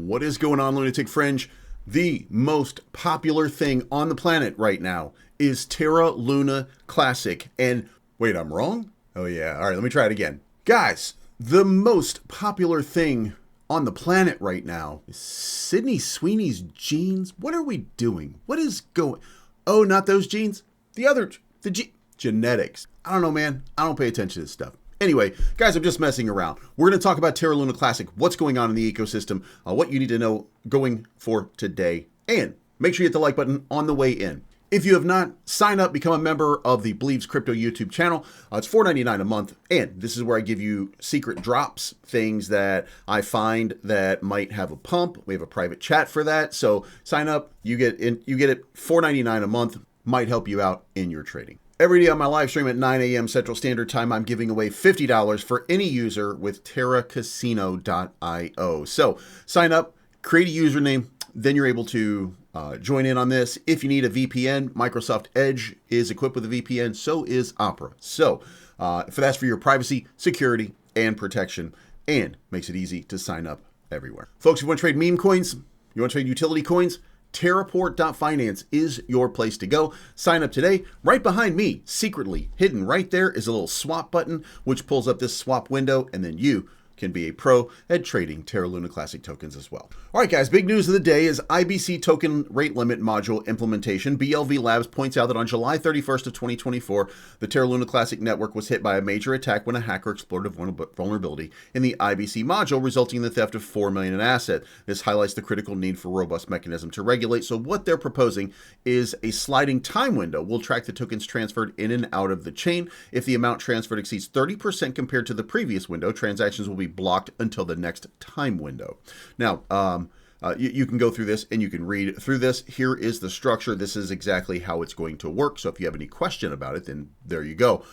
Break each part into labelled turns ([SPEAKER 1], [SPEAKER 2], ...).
[SPEAKER 1] What is going on, Lunatic Fringe? The most popular thing on the planet right now is Terra Luna Classic. And wait, I'm wrong? Oh yeah, all right, let me try it again. Guys, the most popular thing on the planet right now is Sydney Sweeney's jeans. What are we doing? What is going... Oh, not those jeans? Genetics. I don't know, man. I don't pay attention to this stuff. Anyway, guys, I'm just messing around. We're going to talk about Terra Luna Classic, what's going on in the ecosystem, what you need to know going for today, and make sure you hit the like button on the way in. If you have not, sign up, become a member of the Believes Crypto YouTube channel. It's $4.99 a month, and this is where I give you secret drops, things that I find that might have a pump. We have a private chat for that, so sign up. You get it $4.99 a month. Might help you out in your trading. Every day on my live stream at 9 a.m. Central Standard Time, I'm giving away $50 for any user with TerraCasino.io. So sign up, create a username, then you're able to join in on this. If you need a VPN, Microsoft Edge is equipped with a VPN, so is Opera. So that's for your privacy, security, and protection, and makes it easy to sign up everywhere. Folks, if you want to trade meme coins, you want to trade utility coins, Terraport.finance is your place to go. Sign up today. Right behind me, secretly hidden right there, is a little swap button, which pulls up this swap window, and then you can be a pro at trading Terra Luna Classic tokens as well. All right, guys, big news of the day is IBC token rate limit module implementation. BLV Labs points out that on July 31st of 2024, the Terra Luna Classic network was hit by a major attack when a hacker exploited a vulnerability in the IBC module, resulting in the theft of $4 million in asset. This highlights the critical need for a robust mechanism to regulate. So what they're proposing is a sliding time window. We'll track the tokens transferred in and out of the chain. If the amount transferred exceeds 30% compared to the previous window, transactions will be blocked until the next time window. Now, you can go through this and you can read through this. Here is the structure. This is exactly how it's going to work. So if you have any question about it, then there you go.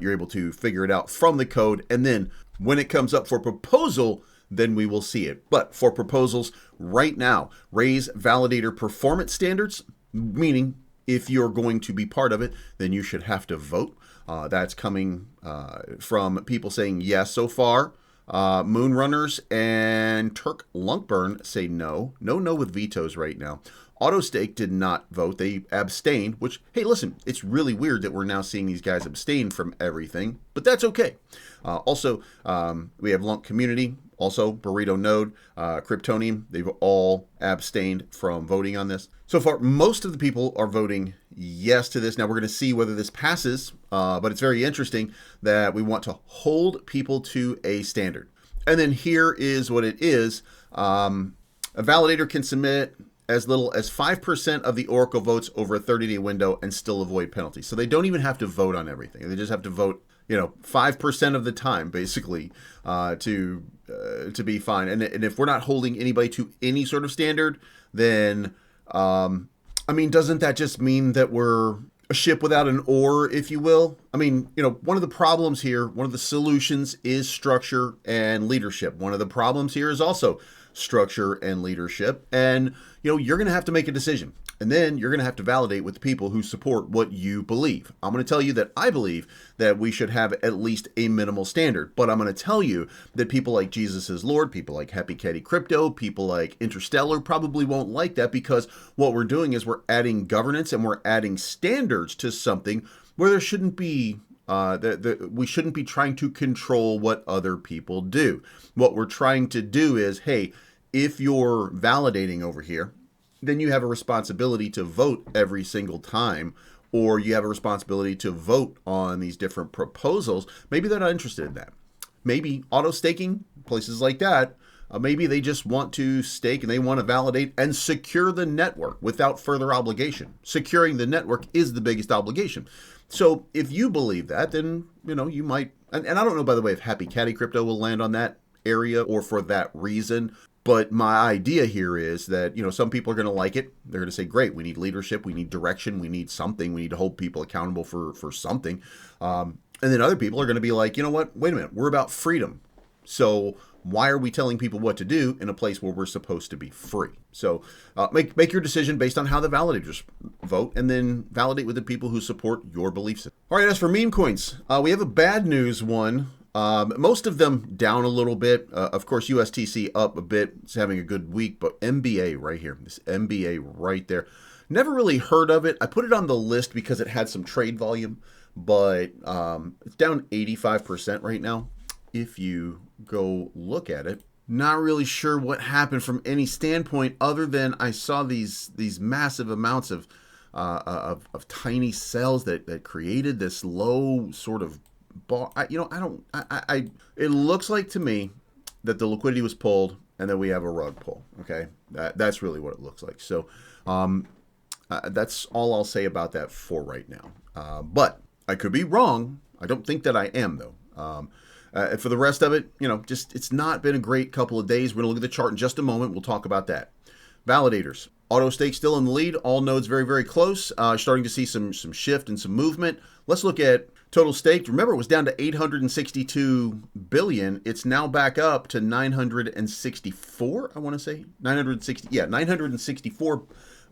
[SPEAKER 1] You're able to figure it out from the code. And then when it comes up for proposal, then we will see it. But for proposals right now, raise validator performance standards, meaning if you're going to be part of it, then you should have to vote. That's coming from people saying yes so far. Moonrunners and Turk Lunkburn say no. No with vetoes right now. Autostake did not vote. They abstained, which, hey, listen, it's really weird that we're now seeing these guys abstain from everything, but that's okay. Also, we have Lunk Community, also Burrito Node, Kryptonium. They've all abstained from voting on this. So far, most of the people are voting yes to this. Now, we're going to see whether this passes, but it's very interesting that we want to hold people to a standard. And then here is what it is. A validator can submit as little as 5% of the Oracle votes over a 30-day window and still avoid penalties. So they don't even have to vote on everything. They just have to vote, 5% of the time, basically, to be fine. And if we're not holding anybody to any sort of standard, then, doesn't that just mean that we're a ship without an oar, if you will? One of the problems here, one of the solutions is structure and leadership. One of the problems here is also structure and leadership. And, you're going to have to make a decision. And then you're going to have to validate with the people who support what you believe. I'm going to tell you that I believe that we should have at least a minimal standard. But I'm going to tell you that people like Jesus is Lord, people like Happy Caddy Crypto, people like Interstellar probably won't like that, because what we're doing is we're adding governance and we're adding standards to something where there shouldn't be. We shouldn't be trying to control what other people do. What we're trying to do is, hey, if you're validating over here, then you have a responsibility to vote every single time, or you have a responsibility to vote on these different proposals. Maybe they're not interested in that. Maybe auto staking, places like that, maybe they just want to stake and they want to validate and secure the network without further obligation. Securing the network is the biggest obligation. So if you believe that, then, you might, and I don't know, by the way, if Happy Caddy Crypto will land on that area or for that reason. But my idea here is that, some people are going to like it. They're going to say, great, we need leadership, we need direction, we need something, we need to hold people accountable for something. And then other people are going to be like, you know what, wait a minute, we're about freedom. So why are we telling people what to do in a place where we're supposed to be free? So make your decision based on how the validators vote, and then validate with the people who support your beliefs. All right, as for meme coins, we have a bad news one Most of them down a little bit. Of course, USTC up a bit. It's having a good week, but MBA right here, this MBA right there. Never really heard of it. I put it on the list because it had some trade volume, but it's down 85% right now. If you go look at it, not really sure what happened from any standpoint other than I saw these massive amounts of tiny cells that created this low sort of bar. It looks like to me that the liquidity was pulled and then we have a rug pull. Okay, that's really what it looks like. So that's all I'll say about that for right now. But I could be wrong. I don't think that I am though. For the rest of it, just it's not been a great couple of days. We're going to look at the chart in just a moment. We'll talk about that. Validators. Auto stake still in the lead. All nodes very, very close. Starting to see some shift and some movement. Let's look at total staked. Remember, it was down to 862 billion. It's now back up to 964, I want to say. 964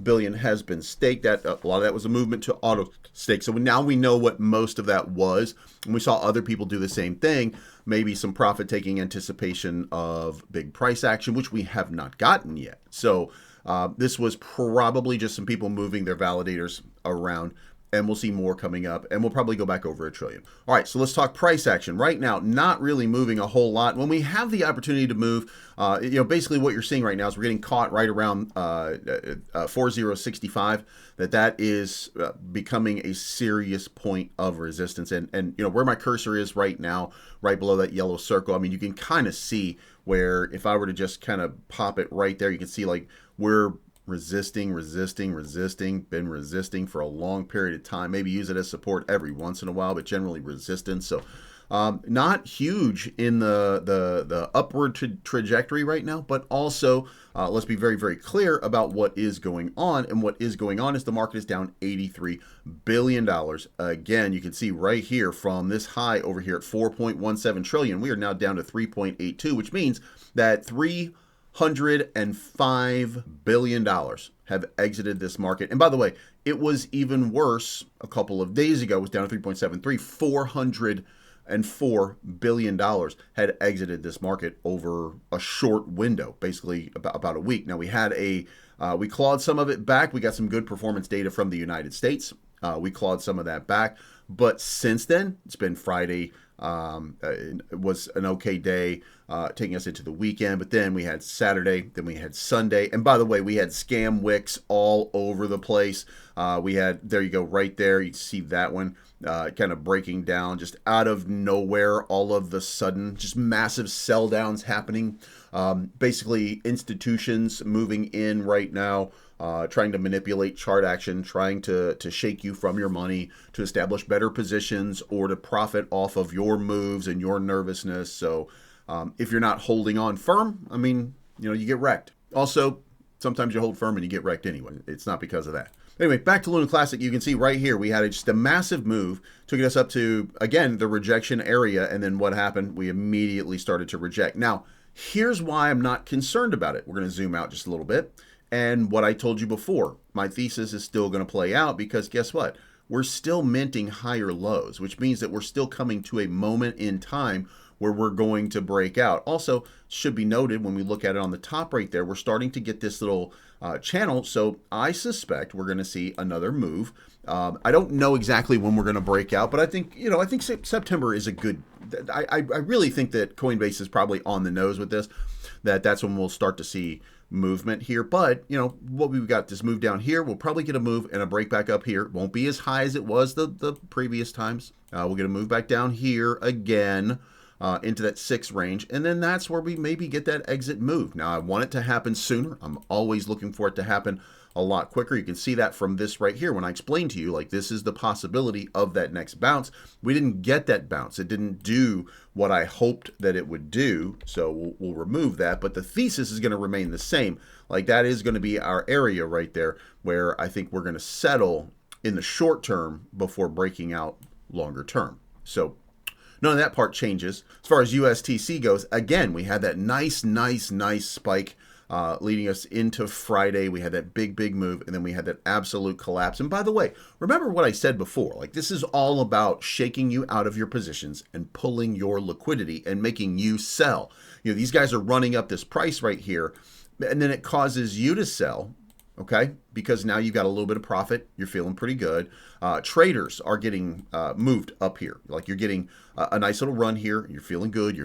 [SPEAKER 1] billion has been staked. That a lot of that was a movement to auto stake. So now we know what most of that was. And we saw other people do the same thing. Maybe some profit taking anticipation of big price action, which we have not gotten yet. So this was probably just some people moving their validators around, and we'll see more coming up, and we'll probably go back over $1 trillion. All right, so let's talk price action. Right now, not really moving a whole lot. When we have the opportunity to move, basically what you're seeing right now is we're getting caught right around 4065. That is becoming a serious point of resistance. And where my cursor is right now, right below that yellow circle, I mean, you can kind of see where if I were to just kind of pop it right there, you can see like we're resisting, been resisting for a long period of time. Maybe use it as support every once in a while, but generally resistance. So not huge in the upward trajectory right now, but also let's be very, very clear about what is going on. And what is going on is the market is down $83 billion. Again, you can see right here from this high over here at 4.17 trillion, we are now down to 3.82, which means that $305 billion have exited this market. And by the way, it was even worse a couple of days ago. It was down to 3.73. $404 billion had exited this market over a short window, basically about a week. Now we had we clawed some of it back. We got some good performance data from the United States. We clawed some of that back. But since then, it's been Friday. It was an okay day, taking us into the weekend, but then we had Saturday, then we had Sunday, and by the way, we had scam wicks all over the place. We had, there you go, right there, you see that one, kind of breaking down just out of nowhere, all of the sudden, just massive sell downs happening. Basically, institutions moving in right now, trying to manipulate chart action, trying to shake you from your money, to establish better positions, or to profit off of your moves and your nervousness. So if you're not holding on firm, I mean, you get wrecked. Also, sometimes you hold firm and you get wrecked anyway. It's not because of that. Anyway, back to Luna Classic, you can see right here, we had just a massive move, took us up to, again, the rejection area, and then what happened? We immediately started to reject. Now, here's why I'm not concerned about it. We're going to zoom out just a little bit. And what I told you before, my thesis is still going to play out because guess what? We're still minting higher lows, which means that we're still coming to a moment in time where we're going to break out. Also, should be noted when we look at it on the top right there, we're starting to get this little channel. So I suspect we're going to see another move. I don't know exactly when we're going to break out, but I think, I think September is a good, I really think that Coinbase is probably on the nose with this, that's when we'll start to see movement here. But what we've got, this move down here, we'll probably get a move and a break back up here. Won't be as high as it was the previous times. We'll get a move back down here again into that 6 range, and then that's where we maybe get that exit move. Now I want it to happen sooner. I'm always looking for it to happen a lot quicker. You can see that from this right here when I explained to you, like, this is the possibility of that next bounce. We didn't get that bounce. It didn't do what I hoped that it would do, so we'll remove that, but the thesis is going to remain the same. Like, that is going to be our area right there where I think we're going to settle in the short term before breaking out longer term. So none of that part changes. As far as USTC goes, again, we had that nice spike leading us into Friday. We had that big move, and then we had that absolute collapse. And by the way, remember what I said before, like this is all about shaking you out of your positions and pulling your liquidity and making you sell. These guys are running up this price right here, and then it causes you to sell. Okay, because now you've got a little bit of profit. You're feeling pretty good. Traders are getting moved up here. Like you're getting a nice little run here. You're feeling good.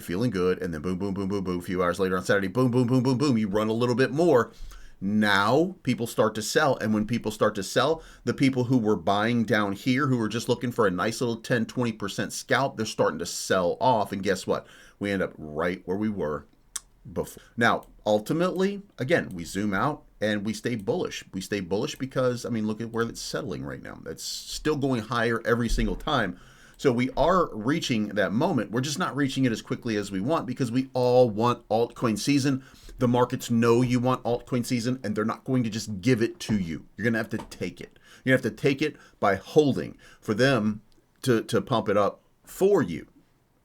[SPEAKER 1] And then boom. A few hours later on Saturday, boom. You run a little bit more. Now people start to sell. And when people start to sell, the people who were buying down here, who were just looking for a nice little 10, 20% scalp, they're starting to sell off. And guess what? We end up right where we were before. Now, ultimately, again, we zoom out and we stay bullish. We stay bullish because, I mean, look at where it's settling right now. It's still going higher every single time. So we are reaching that moment. We're just not reaching it as quickly as we want because we all want altcoin season. The markets know you want altcoin season, and they're not going to just give it to you. You're going to have to take it. You're going to have to take it by holding for them to pump it up for you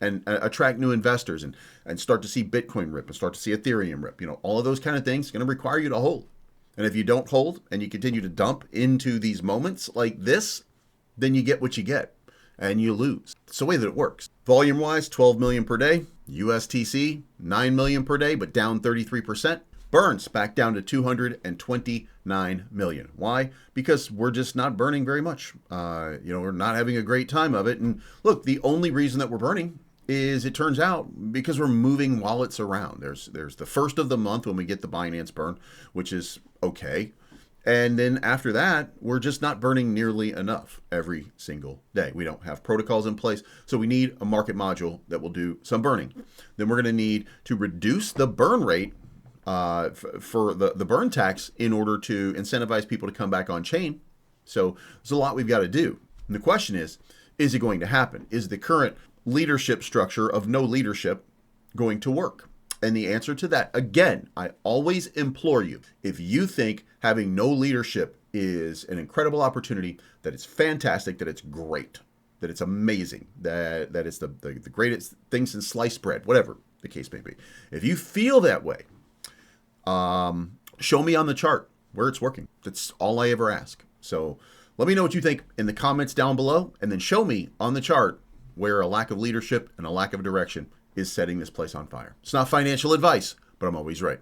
[SPEAKER 1] and attract new investors and start to see Bitcoin rip and start to see Ethereum rip. All of those kind of things are going to require you to hold. And if you don't hold and you continue to dump into these moments like this, then you get what you get and you lose. It's the way that it works. Volume wise, 12 million per day. USTC, 9 million per day, but down 33%. Burns back down to 229 million. Why? Because we're just not burning very much. We're not having a great time of it. And look, the only reason that we're burning is, it turns out, because we're moving wallets around. There's the first of the month when we get the Binance burn, which is okay. And then after that, we're just not burning nearly enough every single day. We don't have protocols in place. So we need a market module that will do some burning. Then we're going to need to reduce the burn rate for the burn tax in order to incentivize people to come back on chain. So there's a lot we've got to do. And the question is it going to happen? Is the current leadership structure of no leadership going to work? And the answer to that, again, I always implore you, if you think having no leadership is an incredible opportunity, that it's fantastic, that it's great, that it's amazing, that it's the greatest thing since sliced bread, whatever the case may be. If you feel that way, show me on the chart where it's working. That's all I ever ask. So let me know what you think in the comments down below, and then show me on the chart where a lack of leadership and a lack of direction is setting this place on fire. It's not financial advice, but I'm always right.